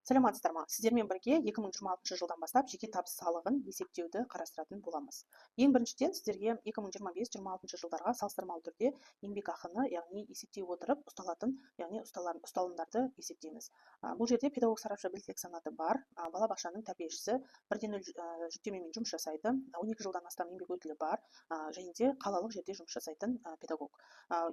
Саламатсыздар ма? Сіздермен бірге 2026 жылдан бастап жеке табыс салығын есептеуді қарастыратын боламыз. Ең біріншіден сіздерге 2025-26 жылдарға салыстырмалы түрде еңбекақыны, яғни есептей отырып, ұсталатын, яғни ұсталымдарды есептейміз. Бұл жерде педагог сарапшы біліктілік санаты бар, балабақшаның тәрбиешісі 1-0 жүктемемен жұмыс жасайды, 12 жылдан астам еңбек өтілі бар, және де қалалық жерде жұмыс жасайтын педагог.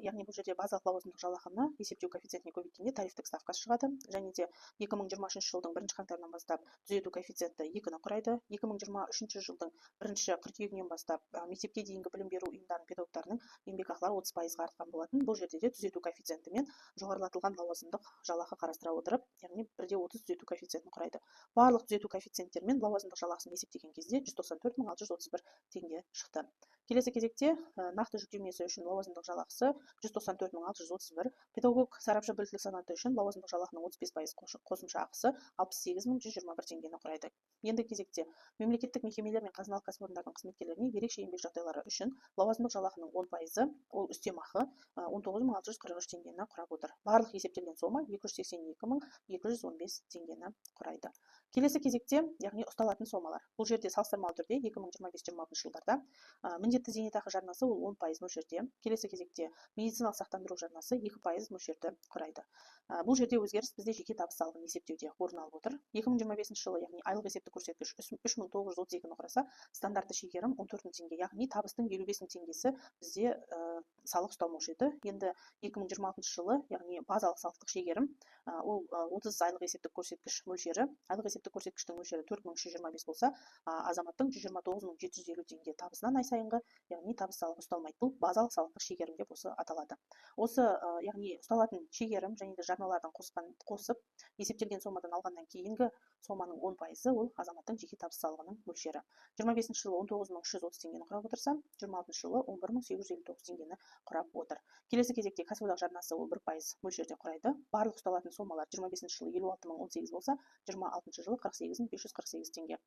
Яғни бұл жерде базалық лауазымдық жалақыны есептеу коэффициентіне көбейткенде тарифтік ставкасы шығады, және де 2023 жылдың 1 қаңтарынан бастап түзету коэффициенті 2-ні құрайды. 2023 жылдың 1 қыркүйегінен бастап мектепке дейінгі білім беру ұйымдарының педагогтарының еңбекақылары 30%-ға артқан болатын. Бұл жерде де түзету коэффициентімен жоғарылатылған лауазымдық жалақы қарастыра отырып, яғни 1/30 түзету коэффициентін құрайды. Барлық түзету коэффициенттермен лауазымдық жалақысын есептеген кезде 194.631 теңге шықты. Келесі кезекте нақты жүктемесі үшін лауазымдық жалақысы 194.631, педагог сарапшы біліктілік санаты үшін лауазымдық жалақының 35% қосымша ақысы 68.121 теңгені құрайды. Енді кезекте мемлекеттік мекемелер мен қазыналық кәсіпорындардың қызметкерлеріне ерекше еңбек жағдайлары үшін лауазымдық жалақының 10%, ол үстемақы 19.643 теңгені құрап отыр. Барлық есептелген сома 282.215 теңгені құрайды. Келесі кезекте, яғни ұсталатын сомалар. Бұл жерде салыстырмалы түрде 2025-26 жылдарда міндетті зейнетақы жарнасы ол 10% мөлшерде. Келесі кезекте медициналық сақтандыру жарнасы 2% мөлшерді құрайды. Бұл жерде өзгеріс бізде жеке табыс салығын есептеуде орын алып отыр. 2025 жылы, яғни айлық есептік көрсеткіш 3.932-ні құраса, стандартты шегерім 14 теңге, яғни табыстың 55 теңгесі бізде салық ұсталмаушы еді. Енді 2026 жылы, яғни базалық салықтық шегерім ол 30 айлық есептік көрсеткіш мөлшері, айлық есептік көрсеткіштің мөлшері 4325 болса, азаматтың 129.750 теңге табысынан ай сайынғы, яғни табыс салығы ұсталмайды. Бұл базалық салықтық шегерім деп осы аталады. Осы, яғни ұсталатын шегерім және де жарналардың қосып есептелген сомадан алғаннан кейінгі соманың 10% ол азаматтың жеке табыс салығының мөлшері. 25 жылы 19.330 теңгені құрап отырса, 26 жылы 11.859 теңгені құрап отыр. Келесі кезекте кәсіподақ жарнасы ол 1% мөлшерде құрайды. Барлық ұсталатын сомалар 25 жылы 56.018 болса, 26 жылы 48.548 теңге.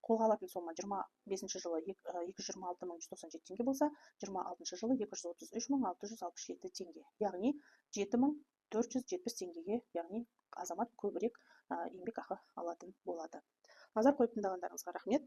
Қолға алатын сома 25 жылы 226.197 теңге болса, 26 жылы 233.667 теңге. Яғни 7.470 теңгеге, яғни азамат көбірек еңбекақы алатын болады. Назар қойып тыңдағандарыңызға рахмет.